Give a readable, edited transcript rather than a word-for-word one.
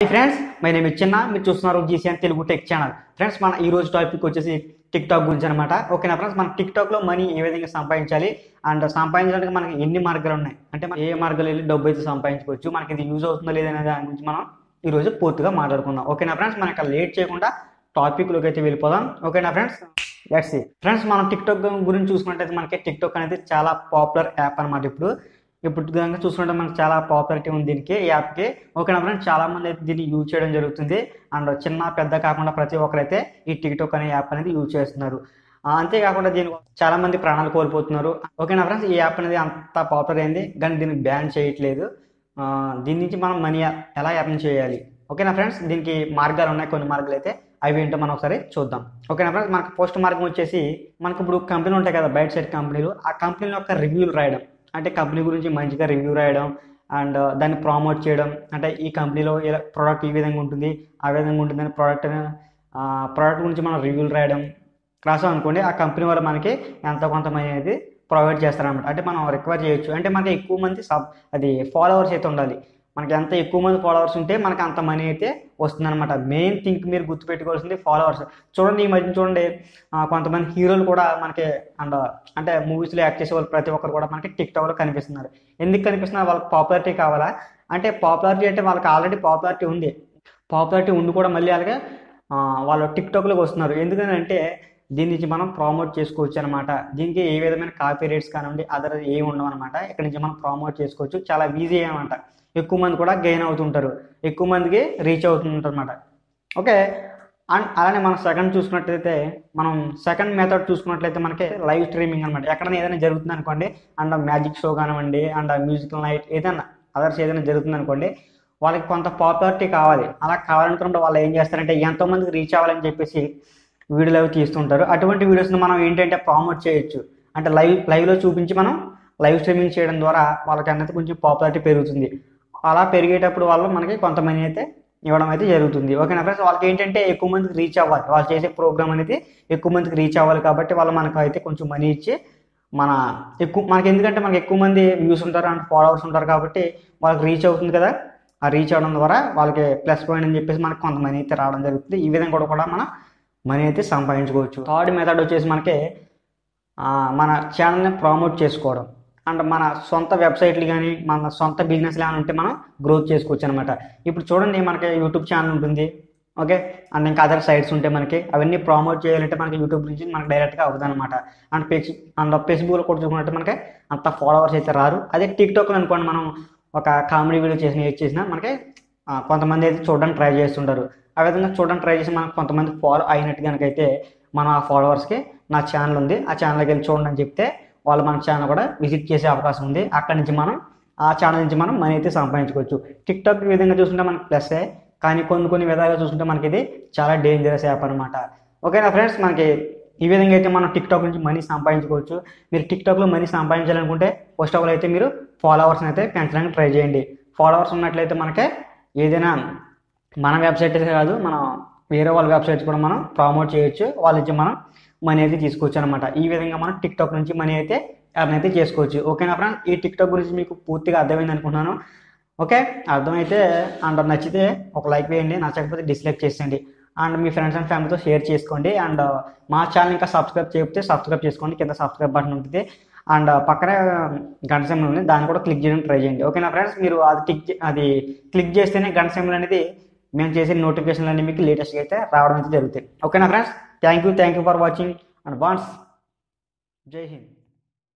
Friends my name చిన్న మీరు చూస్తున్నారు GCN Telugu tech channel. Friends మన ఈ రోజు టాపిక్ వచ్చేసి టిక్టాక్ గురించి అనమాట. ఓకేనా ఫ్రెండ్స్, మన టిక్టాక్లో మనీ ఏ విధంగా సంపాదించాలి అండ్ సంపాదించడానికి మనకి ఎన్ని మార్గాలు ఉన్నాయి, అంటే మనం ఏ మార్గాలు వెళ్ళి డబ్బు అయితే సంపాదించుకోవచ్చు, మనకి ఇది యూజ్ అవుతుందో లేదనే దాని గురించి మనం ఈరోజు పూర్తిగా మాట్లాడుకుందాం. ఓకేనా ఫ్రెండ్స్, మనకి లేట్ చేయకుండా టాపిక్లోకి అయితే వెళ్ళిపోదాం. ఓకేనా ఫ్రెండ్స్, లెట్స్ సీ. ఫ్రెండ్స్ మనం టిక్టాక్ గురించి చూసుకున్నట్టయితే మనకి టిక్టాక్ అనేది చాలా పాపులర్ యాప్ అనమాట. ఇప్పుడు కనుక చూసుకుంటే మనకు చాలా పాపులారిటీ ఉంది దీనికి, ఈ యాప్కి. ఓకేనా ఫ్రెండ్స్, చాలా మంది అయితే దీన్ని యూజ్ చేయడం జరుగుతుంది. అండ్ చిన్న పెద్ద కాకుండా ప్రతి ఒక్కరైతే ఈ టిక్టాక్ అనే యాప్ అనేది యూజ్ చేస్తున్నారు. అంతేకాకుండా దీని చాలా మంది ప్రాణాలు కోల్పోతున్నారు. ఓకేనా ఫ్రెండ్స్, ఈ యాప్ అనేది అంత పాపులర్ అయింది కానీ దీన్ని బ్యాన్ చేయట్లేదు. దీని నుంచి మనం మనీ ఎలా ఎర్న్ చేయాలి. ఓకేనా ఫ్రెండ్స్, దీనికి మార్గాలు ఉన్నాయి, కొన్ని మార్గాలు అయితే అవి ఏంటో మనం ఒకసారి చూద్దాం. ఓకేనా ఫ్రెండ్స్, మనకు ఫస్ట్ మార్గం వచ్చేసి మనకు ఇప్పుడు కంపెనీలు ఉంటాయి కదా, బయట సైడ్ కంపెనీలు, ఆ కంపెనీల యొక్క రివ్యూలు రాయడం. అంటే కంపెనీ గురించి మంచిగా రివ్యూ రాయడం అండ్ దాన్ని ప్రమోట్ చేయడం. అంటే ఈ కంపెనీలో ప్రోడక్ట్ ఈ విధంగా ఉంటుంది, ఆ విధంగా ఉంటుంది అని ప్రోడక్ట్ గురించి మనం రివ్యూలు రాయడం రాసాం అనుకోండి, ఆ కంపెనీ వాళ్ళు మనకి ఎంతో కొంత మనీ అనేది ప్రొవైడ్ చేస్తారనమాట. అంటే మనం రిక్వైర్ చేయొచ్చు. అంటే మనకి ఎక్కువ మంది ఫాలోవర్స్ అయితే ఉండాలి. మనకి ఎంత ఎక్కువ మంది ఫాలోవర్స్ ఉంటే మనకి అంత మనీ అయితే వస్తుందన్నమాట. మెయిన్ థింక్ మీరు గుర్తుపెట్టుకోవాల్సింది ఫాలోవర్స్. చూడండి, ఈ మధ్య చూడండి కొంతమంది హీరోలు కూడా మనకి అంటే మూవీస్లో యాక్ట్ చేసే వాళ్ళు ప్రతి ఒక్కరు కూడా మనకి టిక్టాక్లో కనిపిస్తున్నారు. ఎందుకు కనిపిస్తున్నారు? వాళ్ళకి పాపులారిటీ కావాలా? అంటే పాపులారిటీ అంటే వాళ్ళకి ఆల్రెడీ పాపులారిటీ ఉంది. పాపులారిటీ ఉండి కూడా మళ్ళీ అలాగే వాళ్ళు టిక్టాక్లోకి వస్తున్నారు. ఎందుకంటే దీని నుంచి మనం ప్రమోట్ చేసుకోవచ్చు అనమాట. దీనికి ఏ విధమైన కాపీ రైట్స్ కానివ్వండి అదర్ ఏమి ఉండవు అనమాట. ఇక్కడ నుంచి మనం ప్రమోట్ చేసుకోవచ్చు, చాలా ఈజీ అనమాట. ఎక్కువ మంది కూడా గెయిన్ అవుతుంటారు, ఎక్కువ మందికి రీచ్ అవుతుంటారు అనమాట. ఓకే, అండ్ అలానే మనం సెకండ్ చూసుకున్నట్లయితే మనం సెకండ్ మెథడ్ చూసుకున్నట్లయితే మనకి లైవ్ స్ట్రీమింగ్ అనమాట. ఎక్కడైనా ఏదైనా జరుగుతుంది అనుకోండి, అండ్ మ్యాజిక్ షో కానివ్వండి అండ్ మ్యూజికల్ నైట్ ఏదైనా అదర్స్ ఏదైనా జరుగుతుంది అనుకోండి, వాళ్ళకి కొంత పాపులారిటీ కావాలి. అలా కావాలనుకున్నప్పుడు వాళ్ళు ఏం చేస్తారంటే ఎంతోమందికి రీచ్ అవ్వాలని చెప్పేసి వీడియోలు అవి తీస్తుంటారు. అటువంటి వీడియోస్ని మనం ఏంటంటే ప్రమోట్ చేయొచ్చు. అంటే లైవ్లో చూపించి మనం లైవ్ స్ట్రీమింగ్ చేయడం ద్వారా వాళ్ళకి అన్నది కొంచెం పాపులారిటీ పెరుగుతుంది. అలా పెరిగేటప్పుడు వాళ్ళు మనకి కొంతమంది అయితే ఇవ్వడం అయితే జరుగుతుంది. ఓకేనా ఫ్రెండ్స్, వాళ్ళకి ఏంటంటే ఎక్కువ మందికి రీచ్ అవ్వాలి, వాళ్ళు చేసే ప్రోగ్రామ్ అనేది ఎక్కువ మందికి రీచ్ అవ్వాలి. కాబట్టి వాళ్ళు మనకు అయితే కొంచెం మనీ ఇచ్చి మనకి ఎందుకంటే మనకి ఎక్కువ మంది వ్యూస్ ఉంటారు అండ్ ఫాలోవర్స్ ఉంటారు కాబట్టి వాళ్ళకి రీచ్ అవుతుంది కదా. ఆ రీచ్ అవ్వడం ద్వారా వాళ్ళకి ప్లస్ పాయింట్ అని చెప్పేసి మనకి కొంత మనీ అయితే రావడం జరుగుతుంది. ఈ విధంగా కూడా మనం మనీ అయితే సంపాదించుకోవచ్చు. థర్డ్ మెథడ్ వచ్చేసి మనకి మన ఛానల్ని ప్రమోట్ చేసుకోవడం. అండ్ మన సొంత వెబ్సైట్లు కానీ మన సొంత బిజినెస్లు ఏమైనా ఉంటే మనం గ్రోత్ చేసుకోవచ్చు అనమాట. ఇప్పుడు చూడండి, మనకి యూట్యూబ్ ఛానల్ ఉంటుంది. ఓకే, అండ్ ఇంకా అదర్ సైట్స్ ఉంటే మనకి అవన్నీ ప్రమోట్ చేయాలంటే మనకి యూట్యూబ్ నుంచి మనకి డైరెక్ట్గా అవుతుంది అనమాట. అండ్ ఫేస్బుక్లో కూడా చూసుకున్నట్టు మనకి అంత ఫాలోవర్స్ అయితే రారు. అదే టిక్టాక్లో అనుకోండి, మనం ఒక కామెడీ వీడియో చేసినా మనకి కొంతమంది అయితే చూడడానికి ట్రై చేస్తుంటారు. ఆ విధంగా చూడడానికి ట్రై చేసి మనకు కొంతమంది ఫాలో అయినట్టు కనుకైతే మనం ఆ ఫాలోవర్స్కి నా ఛానల్ ఉంది, ఆ ఛానల్కి వెళ్ళి చూడండి అని చెప్తే వాళ్ళు మన ఛానల్ కూడా విజిట్ చేసే అవకాశం ఉంది. అక్కడి నుంచి మనం ఆ ఛానల్ నుంచి మనం మనీ అయితే సంపాదించుకోవచ్చు. టిక్టాక్ ఈ విధంగా చూసుకుంటే మనకి ప్లస్సే, కానీ కొన్ని విధాలుగా చూసుకుంటే మనకి ఇది చాలా డేంజరస్ యాప్ అనమాట. ఓకేనా ఫ్రెండ్స్, మనకి ఈ విధంగా అయితే మనం టిక్టాక్ నుంచి మనీ సంపాదించుకోవచ్చు. మీరు టిక్టాక్లో మనీ సంపాదించాలనుకుంటే ఫస్ట్ ఆఫ్ ఆల్ అయితే మీరు ఫాలోవర్స్ని అయితే పెంచడానికి ట్రై చేయండి. ఫాలోవర్స్ ఉన్నట్లయితే మనకే ఏదైనా మన వెబ్సైట్ అయితే కాదు, మనం వేరే వాళ్ళ వెబ్సైట్స్ కూడా మనం ప్రమోట్ చేయొచ్చు, వాళ్ళ నుంచి మనం మనీ అయితే తీసుకోవచ్చు అనమాట. ఈ విధంగా మనం టిక్టాక్ నుంచి మనీ అయితే ఎర్న్ అయితే చేసుకోవచ్చు. ఓకేనా ఫ్రెండ్స్, ఈ టిక్టాక్ గురించి మీకు పూర్తిగా అర్థమైంది అనుకుంటున్నాను. ఓకే, అర్థమైతే అండ్ నచ్చితే ఒక లైక్ వేయండి, నచ్చకపోతే డిస్లైక్ చేసేయండి. అండ్ మీ ఫ్రెండ్స్ అండ్ ఫ్యామిలీతో షేర్ చేసుకోండి. అండ్ మా ఛానల్ ఇంకా సబ్స్క్రైబ్ చేయకపోతే సబ్స్క్రైబ్ చేసుకోండి, కింద సబ్స్క్రైబ్ బటన్ ఉంటుంది అండ్ పక్కనే గంట సింబల్ ఉంది, దాన్ని కూడా క్లిక్ చేయడానికి ట్రై చేయండి. ఓకేనా ఫ్రెండ్స్, మీరు అది క్లిక్ చేస్తేనే గంట సింబల్ అనేది మేము చేసే నోటిఫికేషన్లు అన్నీ మీకు లేటెస్ట్గా అయితే రావడం అయితే జరుగుతాయి. ఓకేనా friends, thank you for watching and బాన్స్. జై హింద్.